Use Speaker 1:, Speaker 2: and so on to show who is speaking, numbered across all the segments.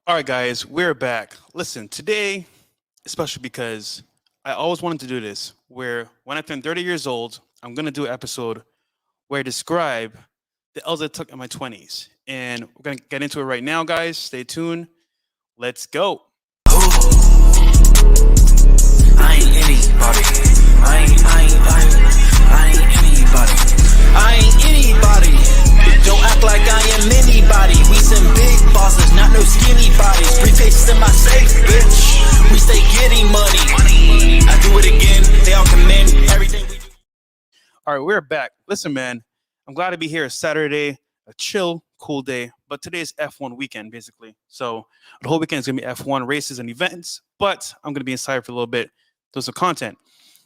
Speaker 1: All right, guys, we're back. Listen, today, especially because I always wanted to do this, where when I turn 30 years old, I'm going to do an episode where I describe the L's I took in my 20s. And we're going to get into it right now, guys. Stay tuned. Let's go.
Speaker 2: I ain't anybody. I ain't anybody. I ain't anybody. Don't act like I am anybody. We some big bosses, not no skinny bodies. Briefcases in my safe, bitch. We stay getting money. I do it again. They all commend everything we do.
Speaker 1: All right, we're back. Listen, man, I'm glad to be here. It's Saturday, a chill, cool day. But today's F1 weekend, basically. So the whole weekend is going to be F1 races and events. But I'm going to be inside for a little bit, do some content.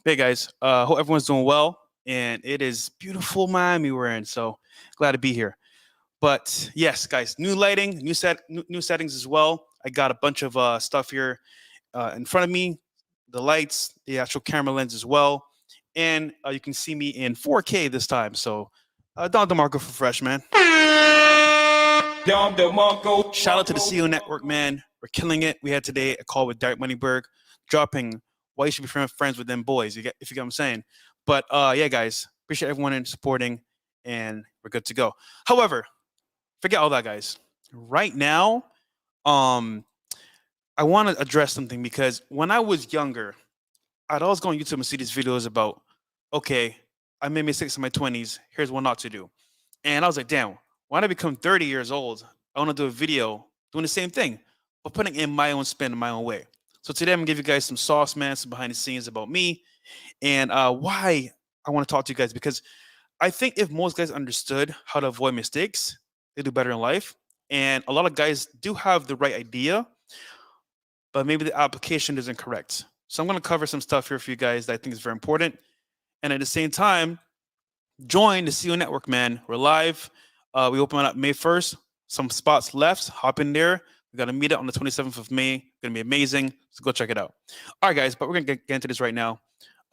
Speaker 1: Hey, guys, hope everyone's doing well. And it is beautiful Miami we're in. So glad to be here. But yes, guys, new lighting, new settings as well. I got a bunch of stuff here in front of me, the lights, the actual camera lens as well, and you can see me in 4K this time. So, Don DeMarco for Fresh, man. Shout out to the CEO Network, man. We're killing it. We had today a call with Derek Moneyberg, dropping why you should be friends with them boys. If you get what I'm saying. But yeah, guys, appreciate everyone in supporting, and we're good to go. However, forget all that, guys. Right now, I want to address something because when I was younger, I'd always go on YouTube and see these videos about, okay, I made mistakes in my 20s. Here's what not to do. And I was like, damn, when I become 30 years old, I want to do a video doing the same thing, but putting in my own spin in my own way. So today I'm going to give you guys some sauce, man, some behind the scenes about me and why I want to talk to you guys. Because I think if most guys understood how to avoid mistakes, they do better in life. And a lot of guys do have the right idea, but maybe the application isn't correct. So I'm going to cover some stuff here for you guys that I think is very important. And at the same time, join the CEO Network, man. We're live. We open up May 1st. Some spots left. Hop in there. We got a meetup on the 27th of May. Going to be amazing. So go check it out. All right, guys, but we're going to get into this right now.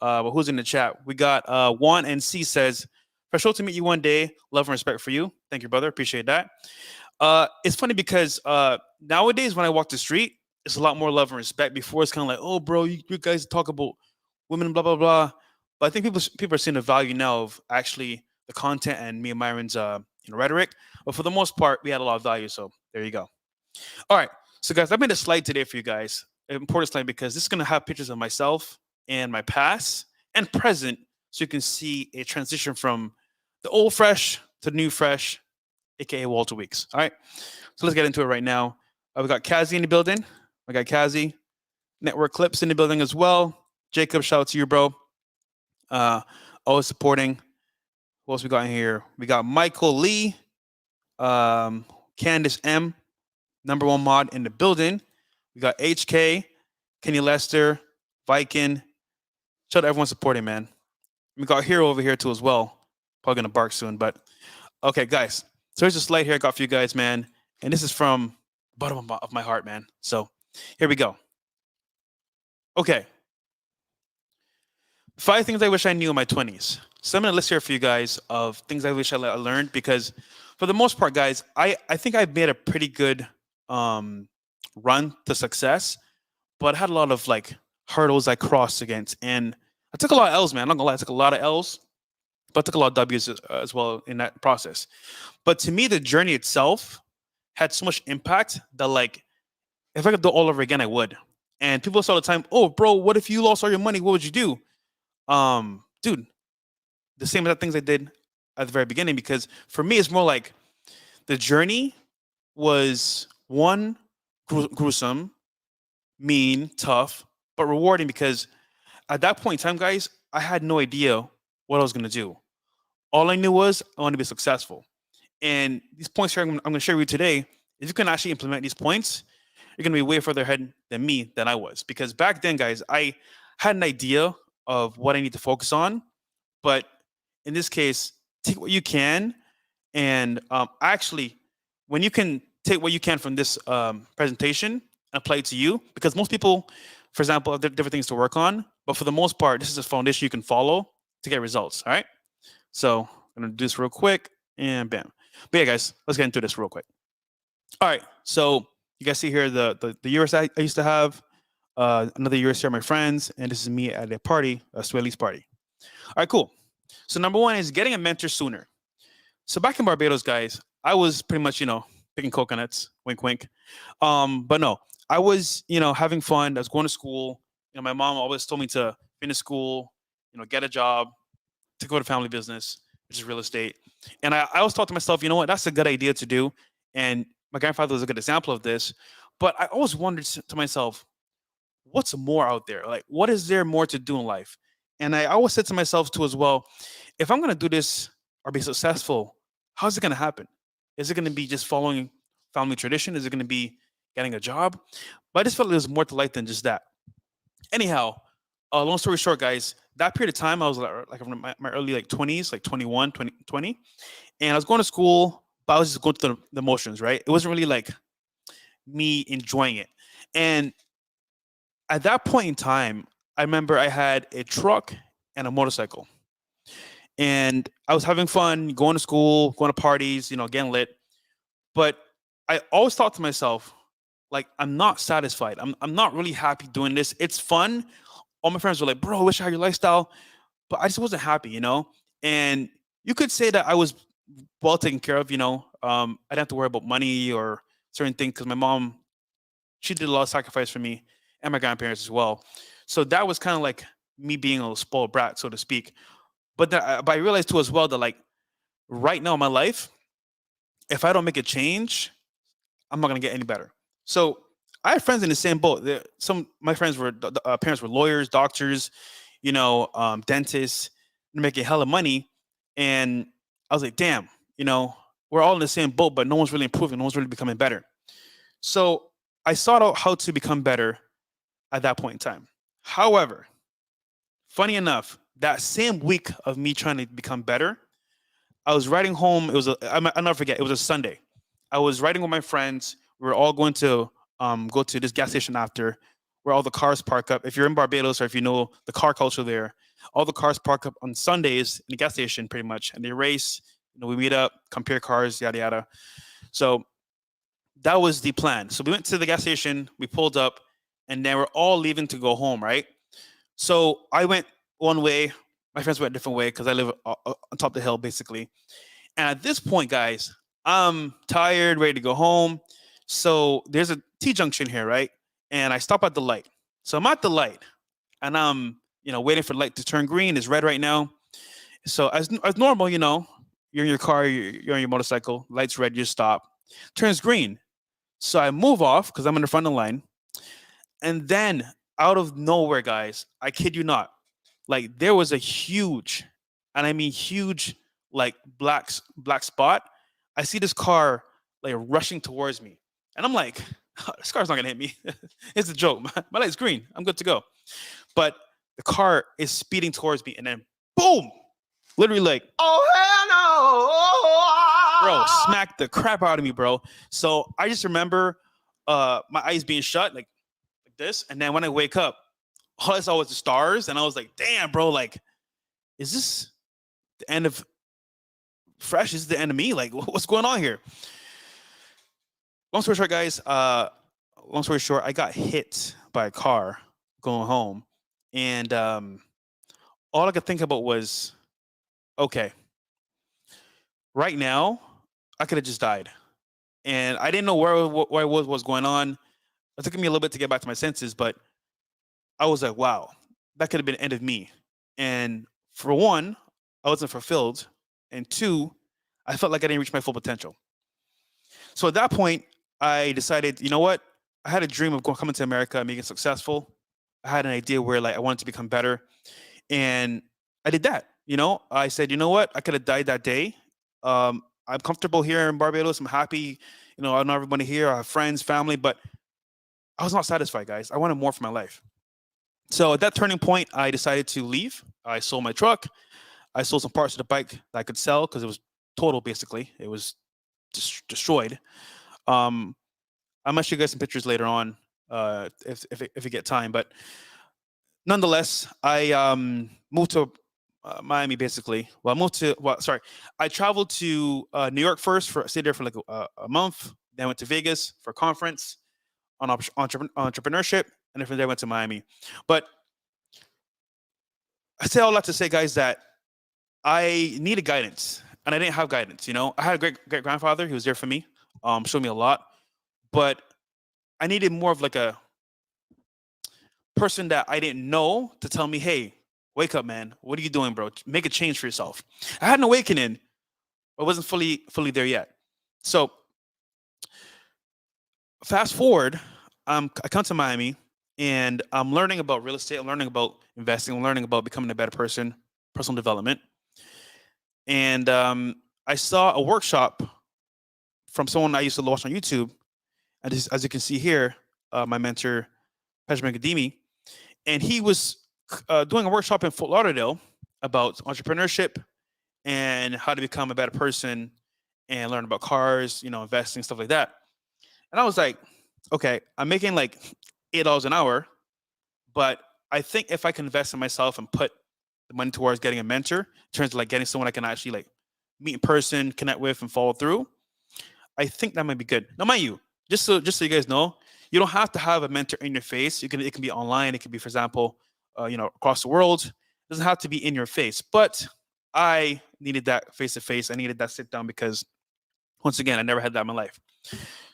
Speaker 1: But who's in the chat? We got Juan and C says, for sure to meet you one day. Love and respect for you. Thank you, brother. Appreciate that. It's funny because nowadays when I walk the street, it's a lot more love and respect. Before it's kind of like, oh, bro, you guys talk about women, blah, blah, blah. But I think people are seeing the value now of actually the content and me and Myron's rhetoric. But for the most part, we had a lot of value. So there you go. All right. So, guys, I made a slide today for you guys. An important slide because this is going to have pictures of myself and my past and present so you can see a transition from the old Fresh to the new Fresh, a.k.a. Walter Weeks. All right. So let's get into it right now. We got Kazi in the building. I got Kazi. Network Clips in the building as well. Jacob, shout out to you, bro. Always supporting. What else we got in here? We got Michael Lee, Candace M, number one mod in the building. We got HK, Kenny Lester, Viking. Shout out to everyone supporting, man. We got Hero over here too as well. Probably gonna bark soon, but okay, guys. So here's a slide here I got for you guys, man. And this is from the bottom of my heart, man. So here we go. Okay. 5 things I wish I knew in my 20s. So I'm going to list here for you guys of things I wish I learned because for the most part, guys, I think I've made a pretty good run to success, but I had a lot of like hurdles I crossed against. And I took a lot of L's, man. I'm not going to lie. I took a lot of L's, but I took a lot of W's as well in that process. But to me, the journey itself had so much impact that like, if I could do it all over again, I would. And people say all the time, oh, bro, what if you lost all your money? What would you do? Dude, the same exact things I did at the very beginning, because for me, it's more like the journey was one, gruesome, mean, tough, but rewarding because at that point in time, guys, I had no idea what I was going to do. All I knew was I want to be successful. And these points here I'm going to share with you today, if you can actually implement these points, you're going to be way further ahead than I was. Because back then, guys, I had an idea of what I need to focus on. But in this case, take what you can. And actually, when you can take what you can from this presentation and apply it to you, because most people, for example, have different things to work on. But for the most part, this is a foundation you can follow to get results. All right. So I'm going to do this real quick and bam. But yeah, guys, let's get into this real quick. All right. So You guys see here the US I used to have, another US here, my friends, and this is me at a party, a Swelly's party. All right, cool. So number one is getting a mentor sooner. So back in Barbados, guys, I was pretty much, picking coconuts, wink, wink. But no, I was, having fun. I was going to school. My mom always told me to finish school, get a job, to go to family business, which is real estate. And I always thought to myself, you know what, that's a good idea to do. And my grandfather was a good example of this. But I always wondered to myself, what's more out there? Like, what is there more to do in life? And I always said to myself too as well, if I'm gonna do this or be successful, how's it gonna happen? Is it gonna be just following family tradition? Is it gonna be getting a job? But I just felt there's more to life than just that. Anyhow, long story short, guys, that period of time, I was like in my early like 20s, like 21, 20, and I was going to school, but I was just going through the motions, right? It wasn't really like me enjoying it. And at that point in time, I remember I had a truck and a motorcycle, and I was having fun, going to school, going to parties, getting lit. But I always thought to myself, like, I'm not satisfied. I'm not really happy doing this. It's fun. All my friends were like, bro, I wish I had your lifestyle. But I just wasn't happy. And you could say that I was well taken care of. I didn't have to worry about money or certain things because my mom, she did a lot of sacrifice for me and my grandparents as well. So that was kind of like me being a little spoiled brat, so to speak. But I realized too as well that like right now in my life, if I don't make a change, I'm not gonna get any better. So I had friends in the same boat. Some my friends were parents were lawyers, doctors, dentists, making hella money, and I was like, damn, we're all in the same boat, but no one's really improving, no one's really becoming better. So I sought out how to become better at that point in time. However, funny enough, that same week of me trying to become better, I was riding home. I'll never forget. It was a Sunday. I was riding with my friends. We were all going to go to this gas station after, where all the cars park up. If you're in Barbados or if you know the car culture there, all the cars park up on Sundays in the gas station pretty much, and they race. We meet up, compare cars, yada yada. So that was the plan. So we went to the gas station, we pulled up, and then we're all leaving to go home, right? So I went one way, my friends went a different way because I live on top of the hill, basically. And at this point, guys, I'm tired, ready to go home. So there's a T junction here, right? And I stop at the light. So I'm at the light, and I'm, waiting for the light to turn green. It's red right now. So as normal, you're in your car, you're on your motorcycle, lights red, you stop, turns green. So I move off because I'm in the front of the line. And then out of nowhere, guys, I kid you not, like there was a huge, and I mean huge, like black spot. I see this car like rushing towards me, and I'm like, this car's not gonna hit me. It's a joke. My light's green. I'm good to go. But the car is speeding towards me, and then boom, literally like, oh hell no, bro, smacked the crap out of me, bro. So I just remember my eyes being shut like this, and then when I wake up, all I saw was the stars, and I was like, damn, bro, like, is this the end of Fresh? Is this the end of me? Like, what's going on here? Long story short, guys, I got hit by a car going home, and all I could think about was, okay, right now, I could have just died. And I didn't know where I was, what was going on. It took me a little bit to get back to my senses, but I was like, wow, that could have been the end of me. And for one, I wasn't fulfilled. And two, I felt like I didn't reach my full potential. So at that point, I decided, you know what? I had a dream of coming to America and making it successful. I had an idea where like I wanted to become better. And I did that. I said, you know what? I could have died that day. I'm comfortable here in Barbados. I'm happy. I know everybody here. I have friends, family, but I was not satisfied, guys. I wanted more for my life. So at that turning point, I decided to leave. I sold my truck. I sold some parts of the bike that I could sell because it was total, basically. It was destroyed. I'm gonna show you guys some pictures later on if you get time. But nonetheless, I moved to Miami, basically. I traveled to New York first, stayed there for like a month. Then went to Vegas for a conference. on entrepreneurship, and then from there I went to Miami. But I say all that to say, guys, that I needed guidance, and I didn't have guidance. I had a great grandfather. He was there for me, showed me a lot, but I needed more of like a person that I didn't know to tell me, "Hey, wake up, man. What are you doing, bro? Make a change for yourself." I had an awakening, but wasn't fully there yet. So fast forward, I come to Miami, and I'm learning about real estate. I'm learning about investing. I'm learning about becoming a better person, personal development. And I saw a workshop from someone I used to watch on YouTube. And as you can see here, my mentor, Pejman Kadimi, and he was doing a workshop in Fort Lauderdale about entrepreneurship and how to become a better person and learn about cars, investing, stuff like that. And I was like, okay, I'm making like $8 an hour, but I think if I can invest in myself and put the money towards getting a mentor, in terms of like getting someone I can actually like meet in person, connect with, and follow through, I think that might be good. Now, mind you, just so you guys know, you don't have to have a mentor in your face. It can be online. It can be, for example, across the world. It doesn't have to be in your face. But I needed that face to face. I needed that sit down because, once again, I never had that in my life.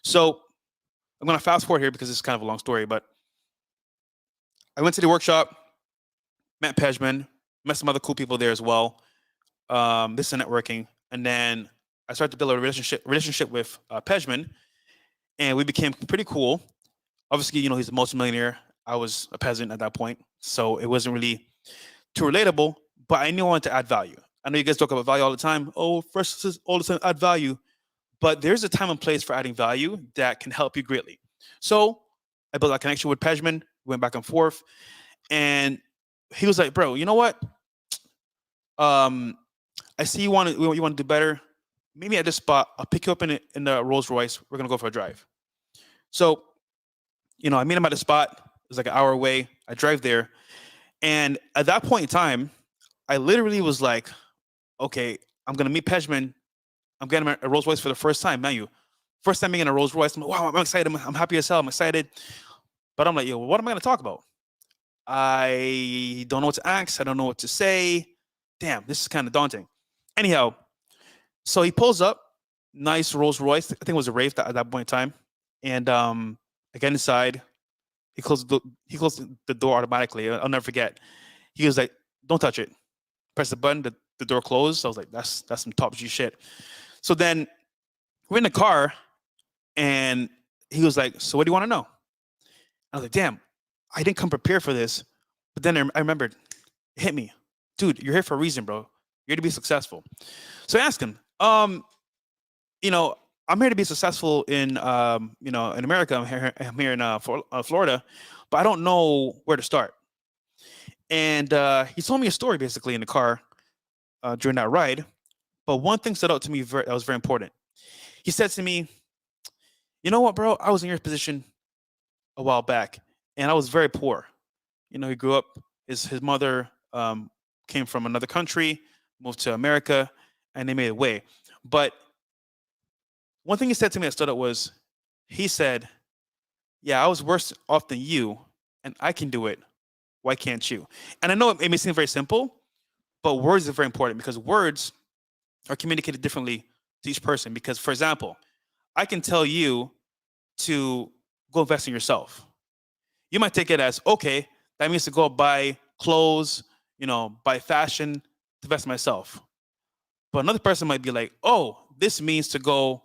Speaker 1: So I'm gonna fast forward here because it's kind of a long story. But I went to the workshop, met Pejman, met some other cool people there as well. This is networking, and then I started to build a relationship with Pejman, and we became pretty cool. Obviously, he's a multimillionaire. I was a peasant at that point, so it wasn't really too relatable. But I knew I wanted to add value. I know you guys talk about value all the time. Oh, first all the time add value, but there's a time and place for adding value that can help you greatly. So I built that connection with Pejman. Went back and forth, and he was like, "Bro, you know what? I see you want to do better. Meet me at this spot. I'll pick you up in the Rolls Royce. We're gonna go for a drive." So, I meet him at the spot. It was like an hour away. I drive there, and at that point in time, I literally was like, "Okay, I'm gonna meet Pejman. I'm getting a Rolls Royce for the first time, man. You first time being in a Rolls Royce. I'm like, wow, I'm excited. I'm happy as hell. I'm excited." But I'm like, "Yo, what am I gonna talk about? I don't know what to ask. I don't know what to say. Damn, this is kind of daunting." Anyhow, so he pulls up, nice Rolls Royce. I think it was a Wraith at that point in time. And I get inside. He closed the door automatically. I'll never forget. He was like, "Don't touch it." Press the button. The door closed. I was like, "That's some top G shit." So then we're in the car, and he was like, "So what do you want to know?" I was like, "Damn, I didn't come prepared for this." But then I remembered, it hit me, "Dude, you're here for a reason, bro. You're here to be successful." So I asked him, I'm here to be successful in America. I'm here in Florida, but I don't know where to start. And he told me a story basically in the car during that ride. But one thing stood out to me that was very important. He said to me, "You know what, bro? I was in your position a while back, and I was very poor. He grew up. His mother came from another country, moved to America, and they made a way. But one thing he said to me that stood out was, he said, 'Yeah, I was worse off than you, and I can do it. Why can't you?'" And I know it may seem very simple, but words are very important because words are communicated differently to each person. Because, for example, I can tell you to go invest in yourself. You might take it as, okay, that means to go buy clothes, buy fashion, to invest in myself. But another person might be like, "Oh, this means to go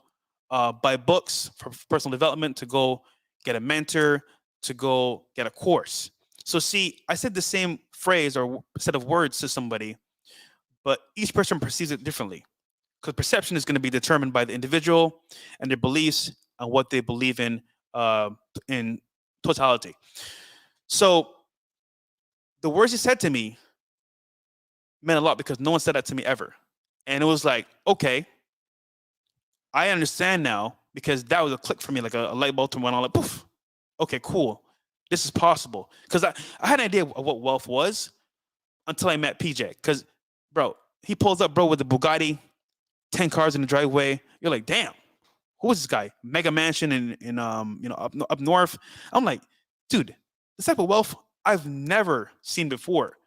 Speaker 1: buy books for personal development, to go get a mentor, to go get a course." So, see, I said the same phrase or set of words to somebody, but each person perceives it differently because perception is going to be determined by the individual and their beliefs and what they believe in totality. So, the words he said to me meant a lot because no one said that to me ever. And it was like, okay, I understand now, because that was a click for me, like a light bulb went on, like, poof. Okay, cool. This is possible. Because I had an idea of what wealth was until I met PJ. Because, bro, he pulls up, bro, with the Bugatti, 10 cars in the driveway. You're like, damn, who is this guy? Mega mansion in up north. I'm like, dude, this type of wealth I've never seen before.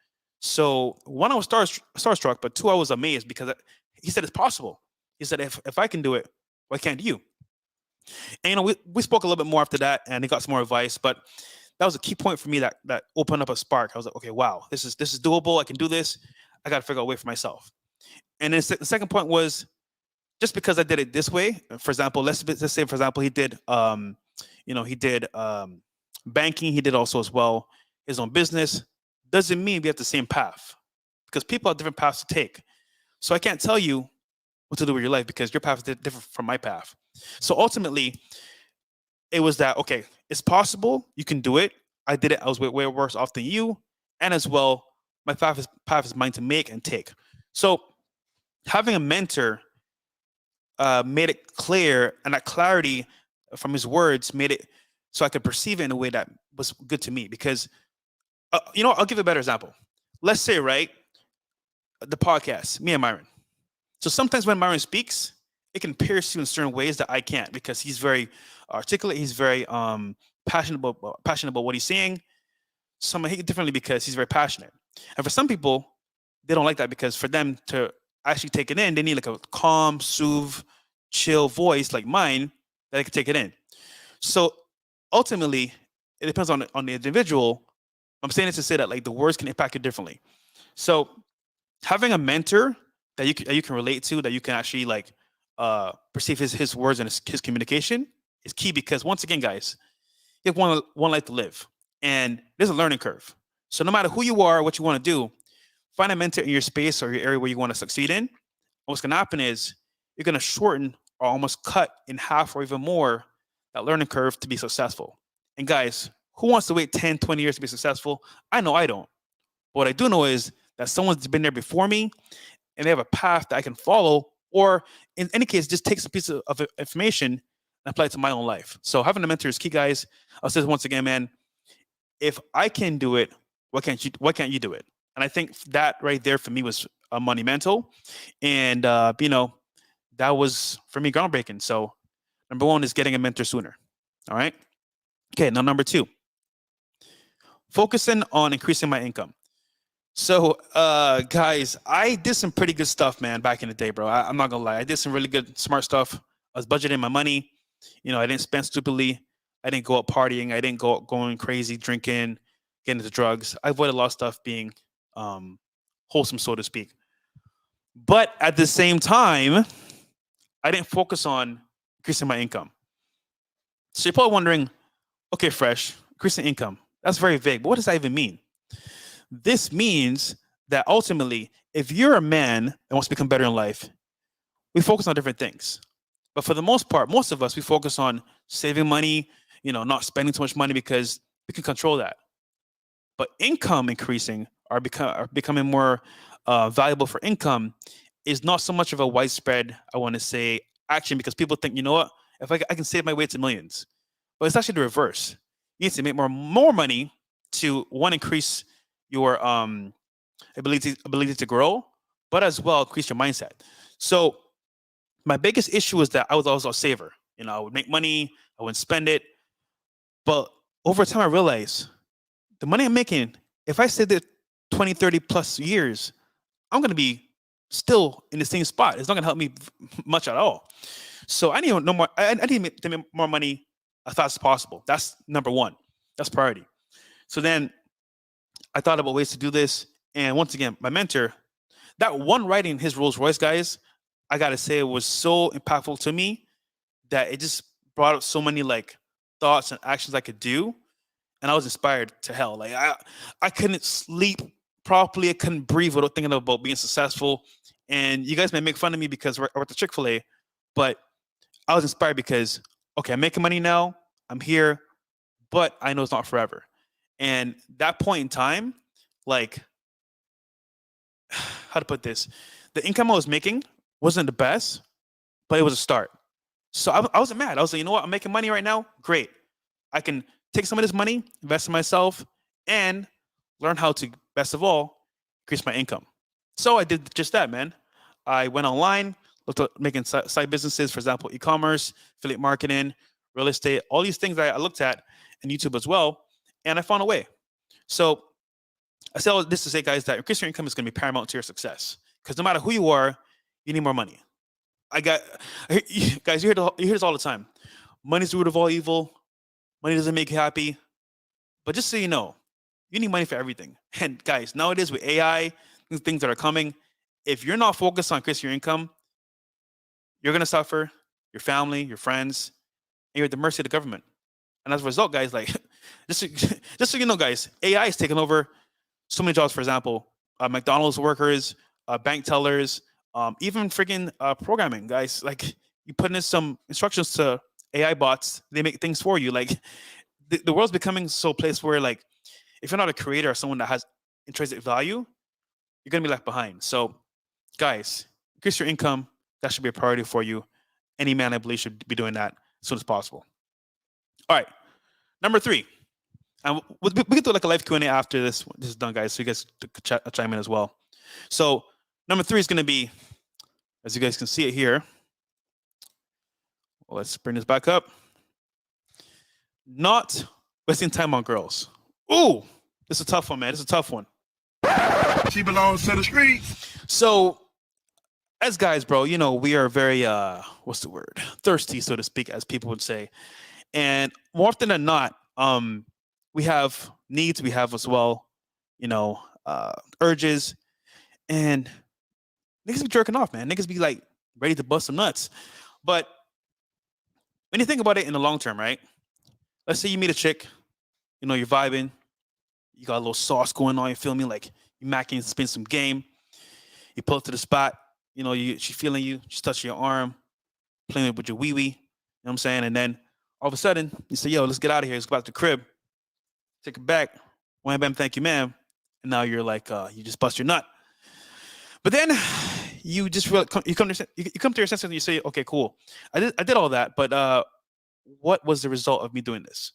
Speaker 1: So one, I was starstruck, but two, I was amazed because he said it's possible. He said if I can do it, why can't you? And we spoke a little bit more after that, and he got some more advice. But that was a key point for me that opened up a spark. I was like, okay, wow, this is doable. I can do this. I got to figure out a way for myself. And then the second point was, just because I did it this way. For example, let's say, for example, he did banking. He did also as well his own business. Doesn't mean we have the same path, because people have different paths to take. So I can't tell you what to do with your life because your path is different from my path. So ultimately, it was that, okay, it's possible, you can do it. I did it. I was way worse off than you, and as well, my path is mine to make and take. So having a mentor made it clear, and that clarity from his words made it so I could perceive it in a way that was good to me. Because I'll give you a better example. Let's say, right, the podcast, me and Myron. So sometimes when Myron speaks, it can pierce you in certain ways that I can't, because he's very articulate. He's very passionate about what he's saying. Some hate it differently because he's very passionate. And for some people, they don't like that, because for them to actually take it in, they need like a calm, soothe, chill voice like mine that I can take it in. So ultimately, it depends on the individual. I'm saying this to say that like the words can impact you differently. So having a mentor that you can relate to, that you can actually like perceive his words and his communication is key, because once again, guys, you have one life to live, and there's a learning curve. So no matter who you are, what you want to do, find a mentor in your space or your area where you want to succeed in. And what's going to happen is you're going to shorten or almost cut in half or even more that learning curve to be successful. And guys, who wants to wait 10, 20 years to be successful? I know I don't. But what I do know is that someone's been there before me, and they have a path that I can follow, or in any case, just take a piece of information and apply it to my own life. So having a mentor is key, guys. I'll say this once again, man. If I can do it, why can't you? Why can't you do it? And I think that right there for me was monumental, and that was for me groundbreaking. So number one is getting a mentor sooner. All right. Okay. Now number two, focusing on increasing my income. So, guys, I did some pretty good stuff, man, back in the day, bro. I'm not gonna lie. I did some really good, smart stuff. I was budgeting my money. I didn't spend stupidly. I didn't go out partying. I didn't go out going crazy, drinking, getting into drugs. I avoided a lot of stuff being wholesome, so to speak. But at the same time, I didn't focus on increasing my income. So you're probably wondering, okay, Fresh, increasing income. That's very vague. But what does that even mean? This means that ultimately, if you're a man that wants to become better in life, we focus on different things. But for the most part, most of us, we focus on saving money, not spending too much money, because we can control that. But income increasing or becoming more valuable for income is not so much of a widespread, I want to say, action, because people think, you know what, if I can save my way to millions. But it's actually the reverse. You need to make more money to, one, increase your ability to grow, but as well increase your mindset. So my biggest issue is that I was always a saver. I would make money, I wouldn't spend it. But over time, I realized the money I'm making, if I saved it 20, 30 plus years, I'm going to be still in the same spot. It's not going to help me much at all. So I need no more. I need to make more money as fast as possible. That's number one. That's priority. So then I thought about ways to do this. And once again, my mentor, that one writing his Rolls Royce, guys, I got to say, it was so impactful to me that it just brought up so many like thoughts and actions I could do. And I was inspired to hell. Like I couldn't sleep properly. I couldn't breathe without thinking about being successful. And you guys may make fun of me because we're at the Chick-fil-A, but I was inspired because, okay, I'm making money now. I'm here, but I know it's not forever. And that point in time, like, how to put this? The income I was making wasn't the best, but it was a start. So I wasn't mad. I was like, you know what? I'm making money right now. Great. I can take some of this money, invest in myself, and learn how to, best of all, increase my income. So I did just that, man. I went online, looked at making side businesses, for example, e-commerce, affiliate marketing, real estate, all these things that I looked at in YouTube as well, and I found a way. So I say all this to say, guys, that increasing your income is going to be paramount to your success. Because no matter who you are, you need more money. I got guys. You hear this all the time. Money's the root of all evil. Money doesn't make you happy. But just so you know, you need money for everything. And guys, nowadays with AI, things that are coming, if you're not focused on increasing your income, you're gonna suffer. Your family, your friends, and you're at the mercy of the government. And as a result, guys, like just so you know, guys, AI is taking over so many jobs. For example, McDonald's workers, bank tellers, even freaking programming, guys. Like you put in some instructions to AI bots, they make things for you. Like the world's becoming so place where like if you're not a creator or someone that has intrinsic value, you're gonna be left behind. So, guys, increase your income. That should be a priority for you. Any man, I believe, should be doing that as soon as possible. All right, number 3. And we can do like a live Q&A after this is done, guys. So you guys could chime in as well. So number 3 is going to be, as you guys can see it here. Let's bring this back up. Not wasting time on girls. Ooh, this is a tough one, man. This is a tough one.
Speaker 3: She belongs to the streets.
Speaker 1: So, as guys, bro, you know, we are very, what's the word? Thirsty, so to speak, as people would say. And more often than not, we have needs, we have as well, you know, urges. And niggas be jerking off, man. Niggas be like ready to bust some nuts. But when you think about it in the long term, right? Let's say you meet a chick, you know, you're vibing, you got a little sauce going on, you feel me? Like you macking, spin some game. You pull up to the spot, you know, she feeling you, she's touching your arm, playing with your wee-wee, you know what I'm saying? And then all of a sudden, you say, yo, let's get out of here. Let's go back to the crib. Take it back. Wham, bam, thank you, ma'am. And now you're like, you just bust your nut. But then you just really you come to your senses and you say, okay, cool. I did all that, but what was the result of me doing this?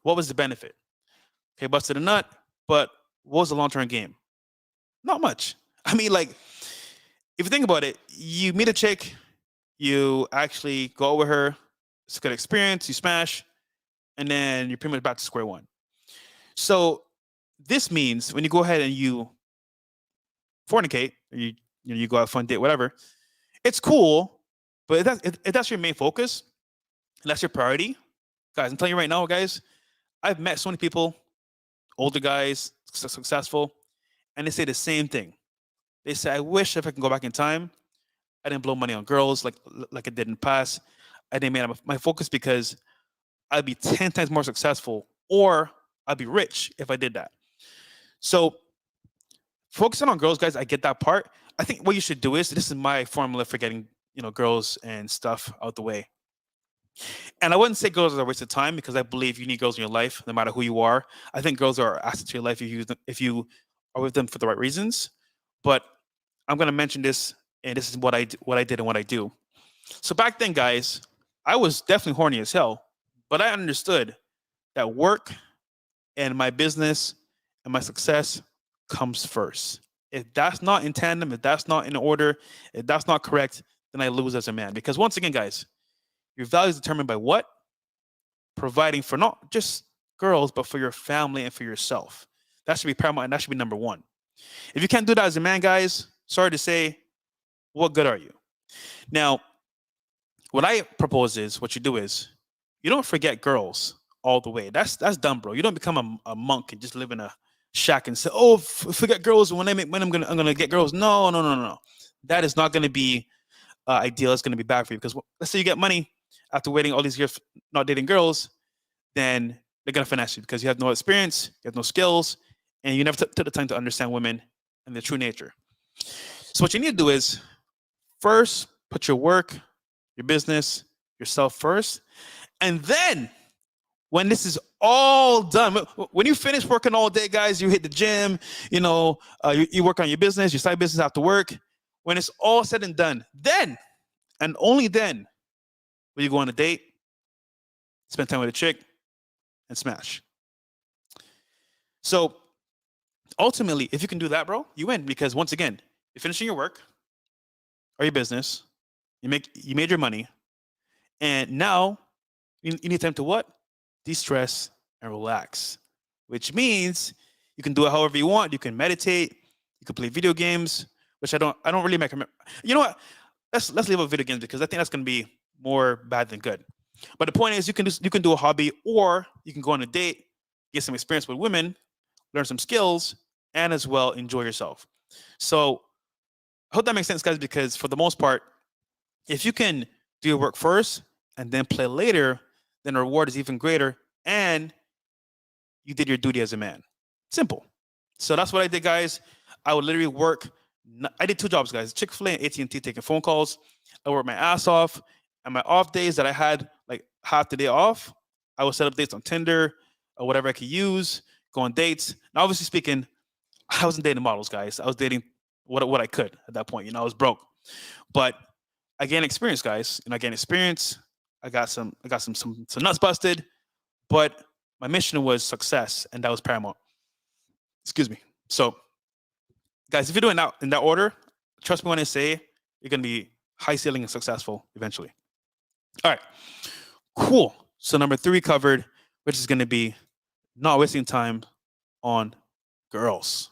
Speaker 1: What was the benefit? Okay, busted a nut, but what was the long-term game? Not much. I mean, like, if you think about it, you meet a chick, you actually go out with her, it's a good experience, you smash, and then you're pretty much back to square one. So this means when you go ahead and you fornicate, or you go out fun date, whatever, it's cool, but if that's your main focus, and that's your priority, guys, I'm telling you right now, guys, I've met so many people, older guys, successful, and they say the same thing. They say, I wish if I can go back in time, I didn't blow money on girls like I did in the past. I didn't make my focus because I'd be 10 times more successful, or I'd be rich if I did that. So focusing on girls, guys, I get that part. I think what you should do is, this is my formula for getting, you know, girls and stuff out the way. And I wouldn't say girls are a waste of time, because I believe you need girls in your life, no matter who you are. I think girls are an asset to your life if you are with them for the right reasons. But I'm going to mention this, and this is what I did and what I do. So back then, guys, I was definitely horny as hell, but I understood that work and my business and my success comes first. If that's not in tandem, if that's not in order, if that's not correct, then I lose as a man. Because once again, guys, your value is determined by what? Providing for not just girls, but for your family and for yourself. That should be paramount, and that should be number one. If you can't do that as a man, guys, sorry to say, what good are you? Now, what I propose is, what you do is, you don't forget girls all the way. That's dumb, bro. You don't become a monk and just live in a shack and say, oh, forget girls when I'm gonna get girls. No. That is not gonna be ideal. It's gonna be bad for you, because let's say you get money after waiting all these years not dating girls, then they're gonna finesse you because you have no experience, you have no skills, and you never took the time to understand women and their true nature. So what you need to do is first put your work, your business, yourself first, and then when this is all done, when you finish working all day, guys, you hit the gym, you know, you work on your business, your side business after work. When it's all said and done, then and only then will you go on a date, spend time with a chick, and smash. So ultimately, if you can do that, bro, you win, because once again, you're finishing your work or your business, you made your money, and now you need time to what? De-stress and relax, which means you can do it however you want. You can meditate, you can play video games, which I don't really make. You know what? Let's leave out video games because I think that's going to be more bad than good. But the point is, you can do a hobby, or you can go on a date, get some experience with women, learn some skills, and as well enjoy yourself. So I hope that makes sense, guys. Because for the most part, if you can do your work first and then play later, then the reward is even greater, and you did your duty as a man. Simple. So that's what I did, guys. I would literally work. I did two jobs, guys: Chick-fil-A and AT&T, taking phone calls. I worked my ass off. And my off days that I had, like half the day off, I would set up dates on Tinder or whatever I could use, go on dates. Now, obviously speaking, I wasn't dating models, guys. I was dating what I could at that point. I was broke, but I gained experience, guys. I gained experience. I got some nuts busted, but my mission was success, and that was paramount. Excuse me. So, guys, if you're doing that in that order, trust me when I say you're gonna be high ceiling and successful eventually. All right, cool. So number three covered, which is gonna be not wasting time on girls.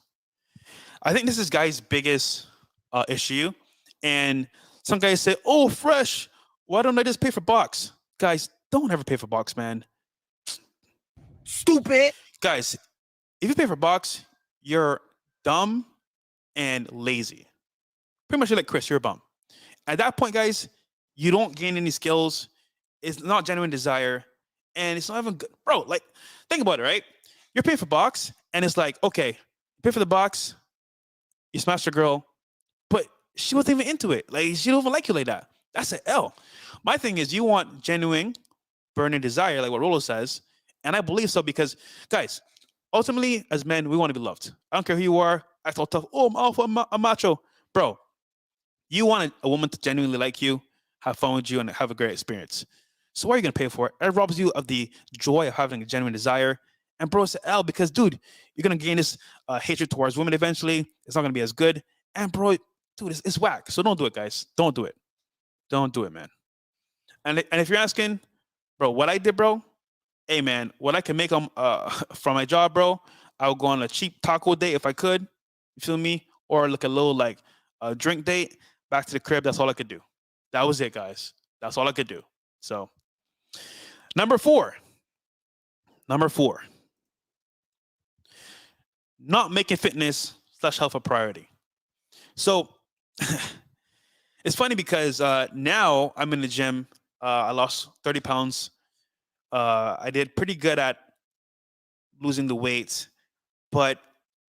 Speaker 1: I think this is guys' biggest issue, and some guys say, "Oh, fresh. Why don't I just pay for box?" Guys, don't ever pay for box, man.
Speaker 4: Stupid.
Speaker 1: Guys, if you pay for box, you're dumb and lazy. Pretty much you're like Chris, you're a bum. At that point, guys, you don't gain any skills. It's not genuine desire, and it's not even good, bro. Like, think about it, right? You're paying for box, and it's like, okay, you pay for the box, you smash the girl, but she wasn't even into it. Like, she don't even like you like that. That's an L. My thing is, you want genuine, burning desire, like what Rolo says, and I believe so because, guys, ultimately, as men, we want to be loved. I don't care who you are. Act all tough. Oh, I'm alpha. I'm macho, bro. You want a woman to genuinely like you, have fun with you, and have a great experience. So why are you gonna pay for it? It robs you of the joy of having a genuine desire. And bro, it's an L because, dude, you're gonna gain this hatred towards women eventually. It's not gonna be as good. And bro, dude, it's whack. So don't do it, guys. Don't do it. Don't do it, man. And if you're asking, bro, what I did, bro, hey man, what I can make from my job, bro, I would go on a cheap taco date if I could. You feel me? Or like a little like drink date back to the crib. That's all I could do. That was it, guys. That's all I could do. So number four, not making fitness / health a priority. So it's funny because now I'm in the gym. I lost 30 pounds. I did pretty good at losing the weight, but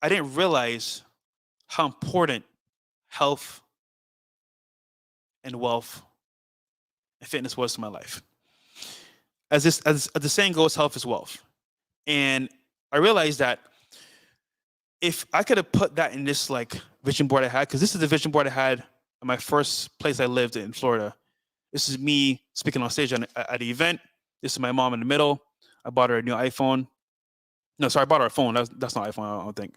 Speaker 1: I didn't realize how important health and wealth and fitness was to my life. As the saying goes, health is wealth. And I realized that if I could have put that in this like vision board I had, because this is the vision board I had at my first place I lived in Florida. This is me speaking on stage at the event. This is my mom in the middle. I bought her a new iPhone. No, sorry, I bought her a phone. That's not iPhone, I don't think.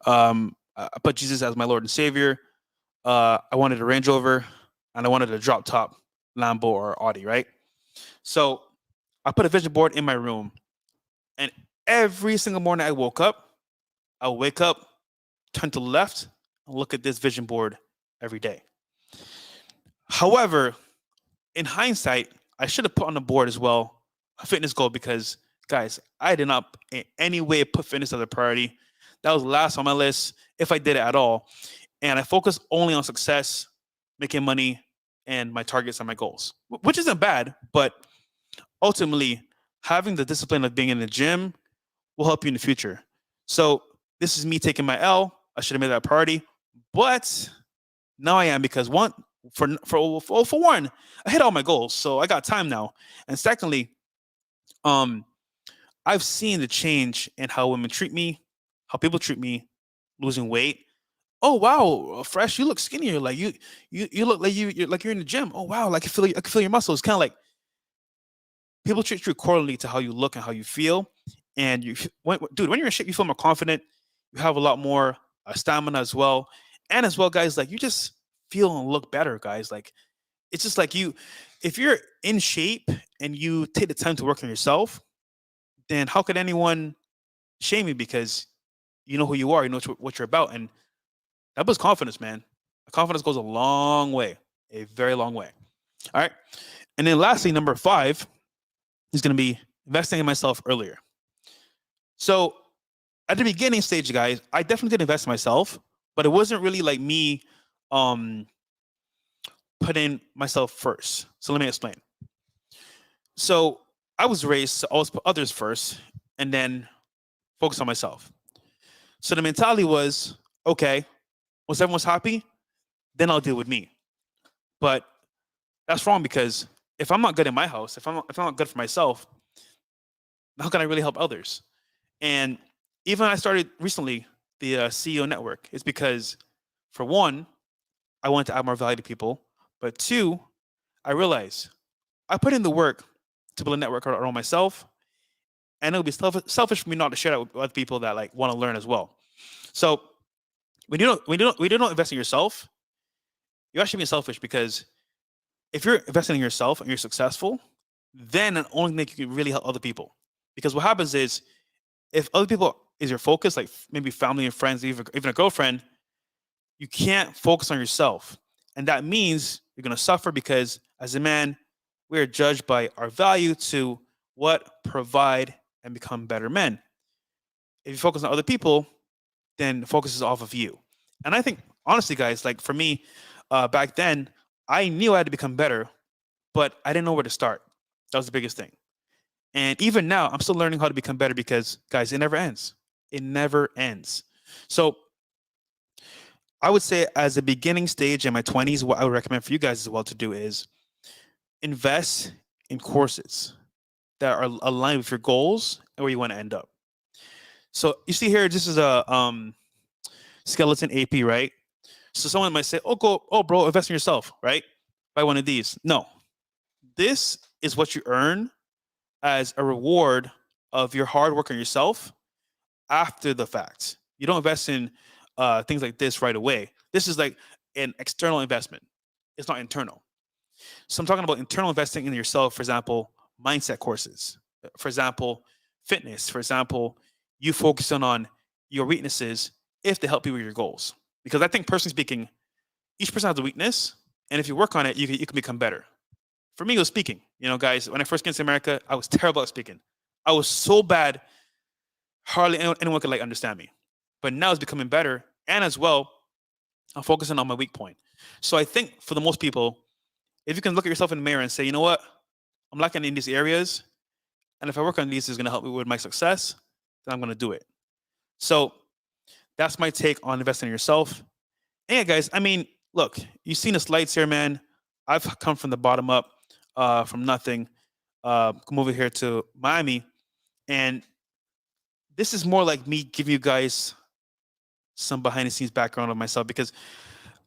Speaker 1: I put Jesus as my Lord and Savior. I wanted a Range Rover, and I wanted a drop top Lambo or Audi, right? So I put a vision board in my room, and every single morning I woke up, I would wake up, turn to the left, and look at this vision board every day. However, in hindsight, I should have put on the board as well a fitness goal because, guys, I did not in any way put fitness as a priority. That was last on my list, if I did it at all. And I focused only on success, making money, and my targets and my goals, which isn't bad, but ultimately, having the discipline of being in the gym will help you in the future. So this is me taking my L. I should have made that a priority, but now I am because for one, I hit all my goals, so I got time now. And secondly, I've seen the change in how women treat me, how people treat me, losing weight. Oh wow, fresh, you look skinnier. Like you look like you're in the gym. Oh wow, like I can feel your muscles. Kind of like people treat you accordingly to how you look and how you feel. And when you're in shape, you feel more confident. You have a lot more stamina as well. And as well, guys, like you just feel and look better, guys. Like it's just like if you're in shape and you take the time to work on yourself, then how could anyone shame you because you know who you are, you know what you're about, and that builds confidence, man. Confidence goes a long way, a very long way. All right, and then lastly, number 5 is going to be investing in myself earlier. So at the beginning stage, guys, I definitely did invest in myself, but it wasn't really like me um, putting myself first. So let me explain. So I was raised to always put others first and then focus on myself. So the mentality was, okay, once everyone's happy, then I'll deal with me. But that's wrong because if I'm not good in my house, if I'm not good for myself, how can I really help others? And even I started recently the CEO network is because, for one, I wanted to add more value to people, but two, I realized I put in the work to build a network around myself, and it would be selfish for me not to share that with other people that like want to learn as well. So when you don't invest in yourself, you're actually being selfish because if you're investing in yourself and you're successful, then and only thing you can really help other people. Because what happens is if other people is your focus, like maybe family and friends, even a girlfriend, you can't focus on yourself. And that means you're going to suffer because as a man, we are judged by our value to what, provide, and become better men. If you focus on other people, then the focus is off of you. And I think, honestly, guys, like for me, back then, I knew I had to become better, but I didn't know where to start. That was the biggest thing. And even now, I'm still learning how to become better because, guys, it never ends. It never ends. So I would say, as a beginning stage in my 20s, what I would recommend for you guys as well to do is invest in courses that are aligned with your goals and where you want to end up. So you see here, this is a skeleton AP, right? So someone might say, "Oh, bro, invest in yourself, right? Buy one of these." No, this is what you earn as a reward of your hard work on yourself after the fact. You don't invest in things like this right away. This is like an external investment. It's not internal. So I'm talking about internal investing in yourself. For example, mindset courses. For example, fitness. For example, you focusing on your weaknesses if they help you with your goals. Because I think, personally speaking, each person has a weakness, and if you work on it, you can become better. For me, it was speaking. You know, guys, when I first came to America, I was terrible at speaking. I was so bad, hardly anyone could like understand me. But now it's becoming better, and as well, I'm focusing on my weak point. So I think for the most people, if you can look at yourself in the mirror and say, you know what, I'm lacking in these areas, and if I work on these, it's going to help me with my success, then I'm going to do it. So that's my take on investing in yourself. And yeah, guys, I mean, look, you've seen the slides here, man. I've come from the bottom up, from nothing, come over here to Miami, and this is more like me giving you guys some behind the scenes background of myself because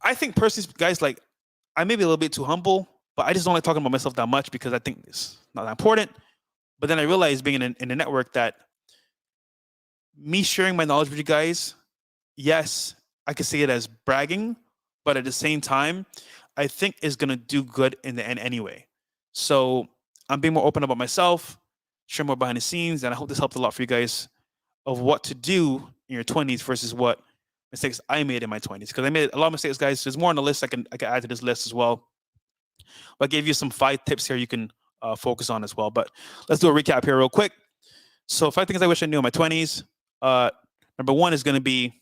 Speaker 1: I think personally, guys, like I may be a little bit too humble, but I just don't like talking about myself that much because I think it's not that important. But then I realized being in the network that me sharing my knowledge with you guys, yes, I could see it as bragging, but at the same time, I think is gonna do good in the end anyway. So I'm being more open about myself, share more behind the scenes, and I hope this helped a lot for you guys of what to do in your 20s versus what mistakes I made in my 20s. Because I made a lot of mistakes, guys. There's more on the list I can add to this list as well. But I gave you some 5 tips here you can focus on as well. But let's do a recap here real quick. So 5 things I wish I knew in my 20s. Number 1 is going to be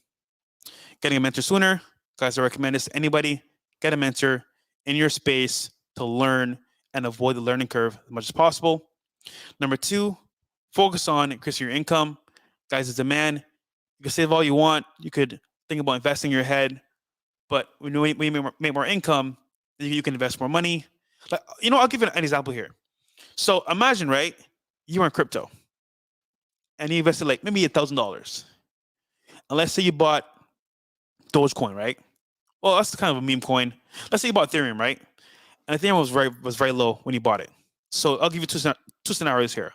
Speaker 1: getting a mentor sooner. Guys, I recommend this to anybody. Get a mentor in your space to learn and avoid the learning curve as much as possible. Number 2, focus on increasing your income. Guys, as a man, you can save all you want. You could think about investing your head. But when you make more income, you can invest more money. Like, I'll give you an example here. So imagine, right, you are in crypto and you invested like maybe $1,000. And let's say you bought Dogecoin, right? Well, that's kind of a meme coin. Let's say you bought Ethereum, right? And Ethereum was very low when you bought it. So I'll give you two scenarios here.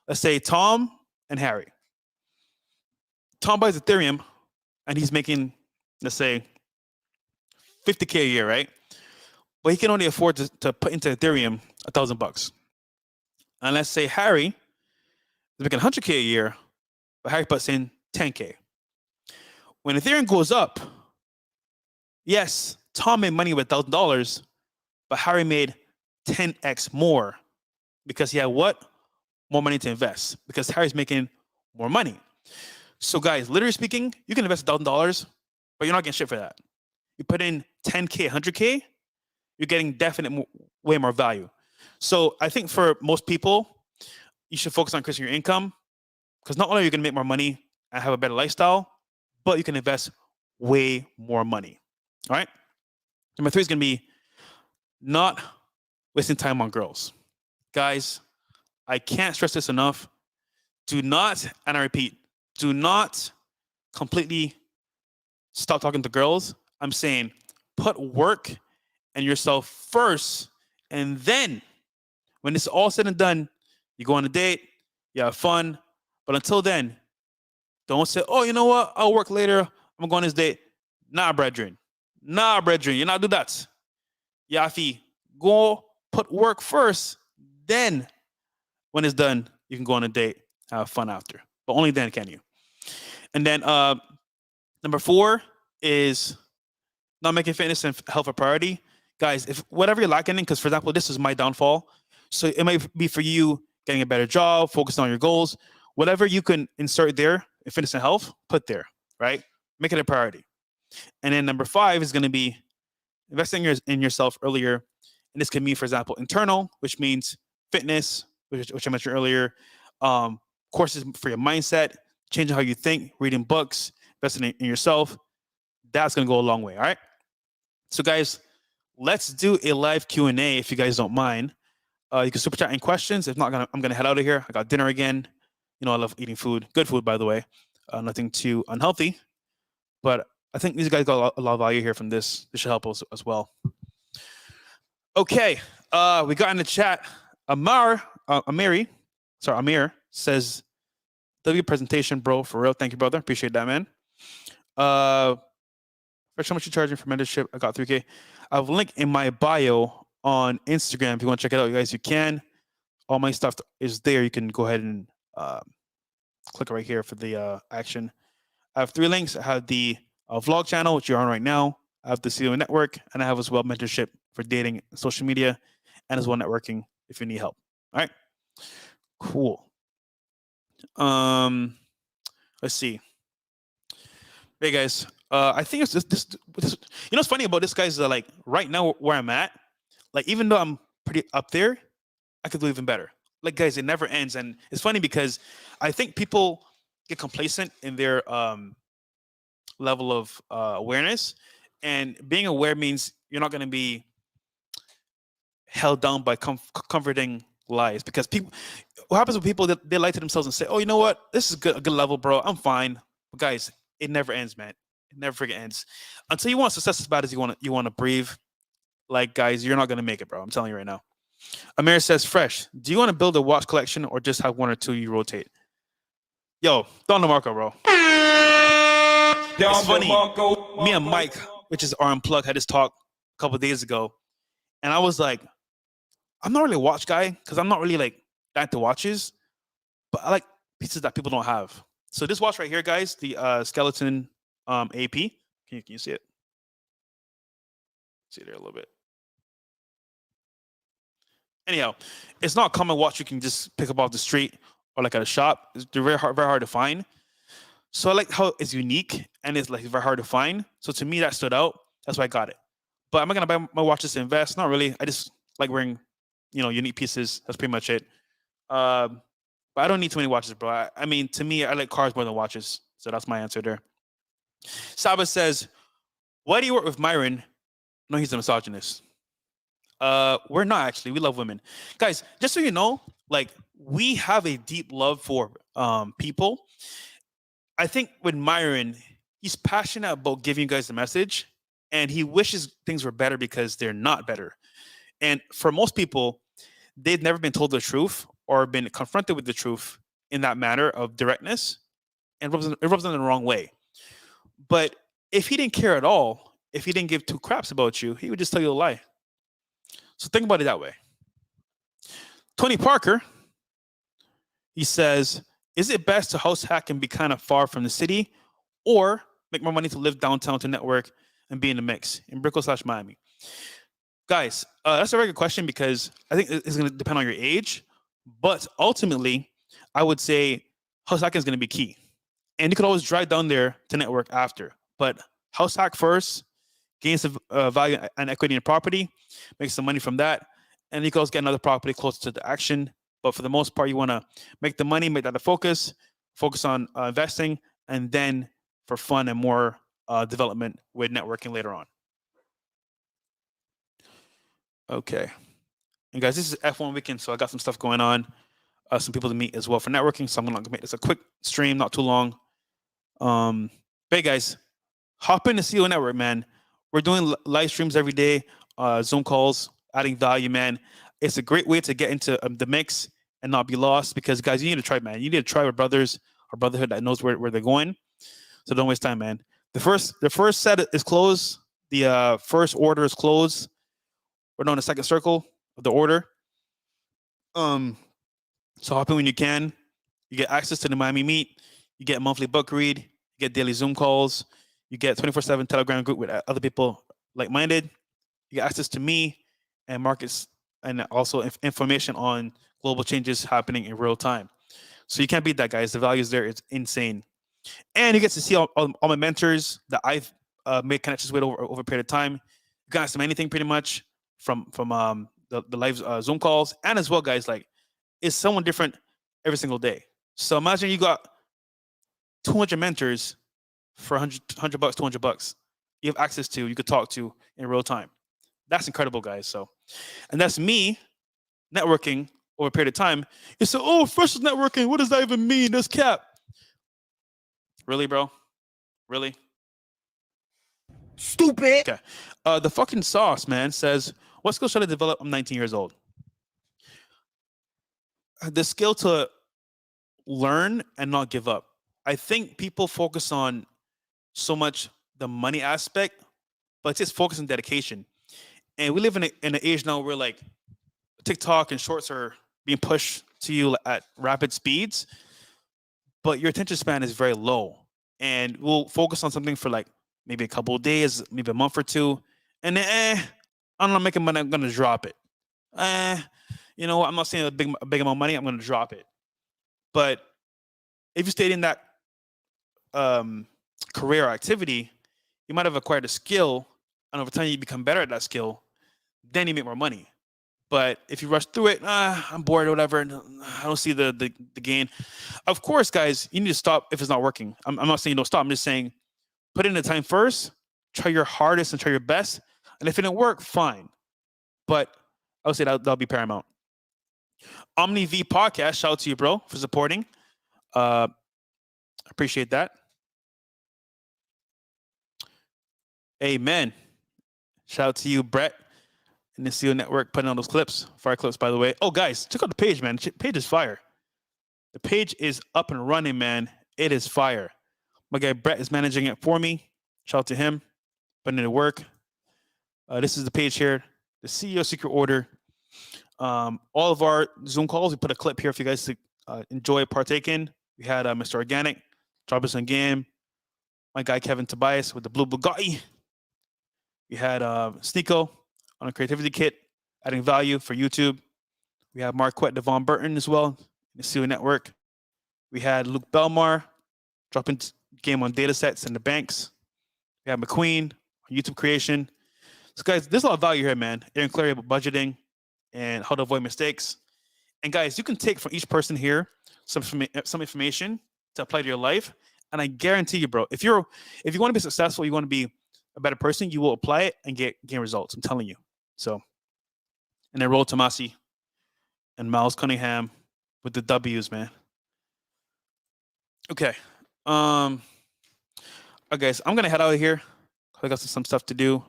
Speaker 1: Let's say Tom and Harry. Tom buys Ethereum and he's making, let's say, $50K a year, right? but he can only afford to put into Ethereum $1,000. And let's say Harry is making 100K a year, but Harry puts in 10K. When Ethereum goes up, yes, Tom made money with $1,000, but Harry made 10x more because he had what? More money to invest because Harry's making more money. So guys, literally speaking, you can invest $1,000, but you're not getting shit for that. You put in 10K, 100K, you're getting definite way more value. So I think for most people, you should focus on increasing your income because not only are you going to make more money and have a better lifestyle, but you can invest way more money. All right. Number 3 is going to be not wasting time on girls. Guys, I can't stress this enough. Do not, and I repeat, do not completely stop talking to girls. I'm saying put work and yourself first, and then when it's all said and done, you go on a date, you have fun. But until then, don't say, oh, you know what? I'll work later. I'm going to go on this date. Nah, brethren. Nah, brethren. You're not do that. Yafi, go put work first. Then when it's done, you can go on a date, have fun after. But only then can you. And then number 4 is not making fitness and health a priority. Guys, if whatever you're lacking in, because for example, this is my downfall. So it might be for you getting a better job, focusing on your goals, whatever you can insert there in fitness and health, put there, right? Make it a priority. And then number 5 is going to be investing in yourself earlier. And this can mean, for example, internal, which means fitness, which I mentioned earlier, courses for your mindset, changing how you think, reading books, investing in yourself. That's going to go a long way. All right. So guys, let's do a live Q&A if you guys don't mind. You can super chat any questions. If not, I'm going to head out of here. I got dinner again. You know, I love eating food. Good food, by the way. Nothing too unhealthy. But I think these guys got a lot of value here from this. This should help us as well. Okay. We got in the chat. Amir says, W presentation, bro. For real. Thank you, brother. Appreciate that, man. For how much you charging for mentorship? I got 3K. I have a link in my bio on Instagram. If you want to check it out, you guys, you can. All my stuff is there. You can go ahead and click right here for the action. I have 3 links. I have the vlog channel, which you're on right now. I have the CEO network, and I have as well mentorship for dating, social media, and as well networking if you need help. All right. Cool. Let's see. Hey guys, I think it's this. You know what's funny about this, guys? Is like right now where I'm at, like even though I'm pretty up there, I could do even better. Like guys, it never ends, and it's funny because I think people get complacent in their level of awareness, and being aware means you're not going to be held down by comforting lies. Because people, what happens with people that they lie to themselves and say, "Oh, you know what? This is a good level, bro. I'm fine." But guys, it never ends, man. It never freaking ends. Until you want success as bad as you want to breathe. Like guys, you're not going to make it, bro. I'm telling you right now. Amir says, "Fresh. Do you want to build a watch collection or just have 1 or 2 you rotate?" Yo, Don DeMarco, bro. It's funny. Me and Mike, which is our Unplugged, had this talk a couple of days ago, and I was like, I'm not really a watch guy because I'm not really like that to watches, but I like pieces that people don't have. So this watch right here, guys, the Skeleton AP. Can you see it? See it there a little bit. Anyhow, it's not a common watch you can just pick up off the street or like at a shop. They're very hard to find. So I like how it's unique and it's like very hard to find. So to me, that stood out. That's why I got it. But am I gonna buy my watches to invest? Not really. I just like wearing, unique pieces. That's pretty much it. But I don't need too many watches, bro. I mean, to me, I like cars more than watches. So that's my answer there. Saba says, "Why do you work with Myron?" No, he's a misogynist. We're not actually. We love women, guys. Just so you know, like we have a deep love for people. I think with Myron, he's passionate about giving you guys the message, and he wishes things were better because they're not better. And for most people, they've never been told the truth or been confronted with the truth in that manner of directness, and it rubs them the wrong way. But if he didn't care at all, if he didn't give 2 craps about you, he would just tell you a lie. So think about it that way. Tony Parker, he says, is it best to house hack and be kind of far from the city, or make more money to live downtown to network and be in the mix in Brickell/Miami? Guys, that's a very good question because I think it's going to depend on your age, but ultimately, I would say house hacking is going to be key. And you could always drive down there to network after, but house hack first, gain some value and equity in the property, make some money from that, and you can also get another property closer to the action. But for the most part, you want to make the money, make that the focus on investing, and then for fun and more development with networking later on. Okay. And guys, this is F1 weekend, so I got some stuff going on, some people to meet as well for networking. So I'm going to make this a quick stream, not too long. But hey, guys, hop in the CEO Network, man. We're doing live streams every day, Zoom calls, adding value, man. It's a great way to get into the mix and not be lost because, guys, you need to try, man. You need to try with brothers or brotherhood that knows where they're going. So don't waste time, man. The first set is closed. The first order is closed. We're on the second circle of the order. So hop in when you can. You get access to the Miami Meet. You get monthly book read. You get daily Zoom calls. You get 24/7 Telegram group with other people like-minded. You get access to me and markets and also information on global changes happening in real time. So you can't beat that, guys. The value is there. It's insane. And you get to see all my mentors that I've made connections with over a period of time. You can ask them anything pretty much from the live Zoom calls. And as well, guys, like, it's someone different every single day. So imagine you got 200 mentors for $100, $200. You have access to, you could talk to in real time. That's incredible, guys. So, and that's me networking over a period of time. You say, oh, freshers networking, what does that even mean? That's cap. Really, bro? Really?
Speaker 3: Stupid.
Speaker 1: Okay. The fucking sauce, man, says, what skill should I develop? I'm 19 years old. The skill to learn and not give up. I think people focus on so much the money aspect, but it's just focus on dedication. And we live in an age now where like TikTok and shorts are being pushed to you at rapid speeds, but your attention span is very low. And we'll focus on something for like maybe a couple of days, maybe a month or two, and then I'm not making money, I'm gonna drop it. You know, I'm not saying a big amount of money, I'm gonna drop it. But if you stayed in that career or activity, you might have acquired a skill, and over time you become better at that skill, then you make more money. But if you rush through it, I'm bored or whatever, and I don't see the gain. Of course, guys, you need to stop if it's not working. I'm not saying you don't stop. I'm just saying put in the time first, try your hardest and try your best. And if it didn't work, fine. But I would say that'll be paramount. Omni V Podcast, shout out to you, bro, for supporting. Appreciate that. Amen. Shout out to you, Brett, and the CEO Network putting on those clips. Fire clips, by the way. Oh, guys, check out the page, man. The page is fire. The page is up and running, man. It is fire. My guy Brett is managing it for me. Shout out to him. Putting in the work. This is the page here. The CEO Secret Order. All of our Zoom calls, we put a clip here for you guys to enjoy, partake in. We had Mr. Organic, Robinson Game, my guy Kevin Tobias with the Blue Bugatti. We had Sneeko on a creativity kit, adding value for YouTube. We have Marquette Devon Burton as well, the CEO Network. We had Luke Belmar dropping game on data sets and the banks. We have McQueen on YouTube creation. So guys, there's a lot of value here, man. Aaron Clary about budgeting and how to avoid mistakes. And guys, you can take from each person here some information to apply to your life. And I guarantee you, bro, if you want to be successful, you want to be a better person, you will apply it and gain results. I'm telling you. So, and then Roll Tomasi and Miles Cunningham with the W's, man. Okay. All right, guys, I'm gonna head out of here. I got some stuff to do.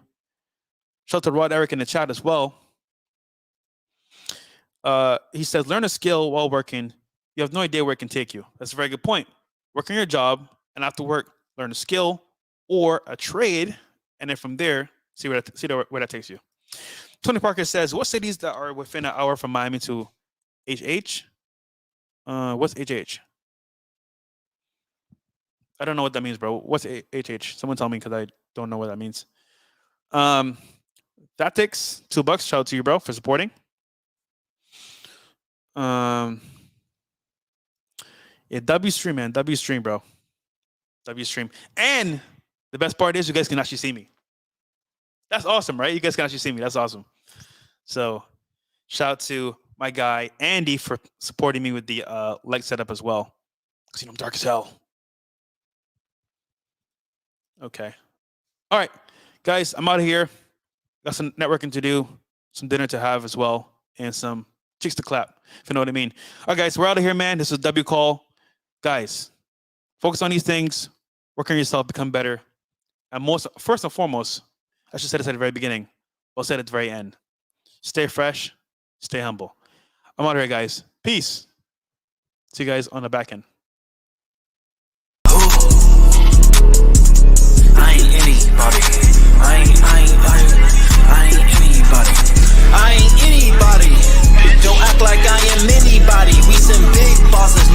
Speaker 1: Shout out to Rod Eric in the chat as well. He says, learn a skill while working. You have no idea where it can take you. That's a very good point. Work on your job, and after work, learn a skill or a trade, and then from there, see where that takes you. Tony Parker says, what cities that are within an hour from Miami to HH? What's HH? I don't know what that means, bro. What's HH? Someone tell me because I don't know what that means. That takes $2. Shout out to you, bro, for supporting. Yeah, W stream, man. W stream, bro. W stream. And the best part is you guys can actually see me. That's awesome, right? You guys can actually see me. That's awesome. So shout out to my guy Andy for supporting me with the light setup as well. Because I'm dark as hell. Okay. All right, guys, I'm out of here. Got some networking to do, some dinner to have as well, and some cheeks to clap, if you know what I mean. All right, guys, we're out of here, man. This is W Call. Guys, focus on these things, work on yourself, become better. And first and foremost, I should say this at the very beginning, but I'll say it at the very end. Stay fresh, stay humble. I'm out of here, guys. Peace. See you guys on the back end.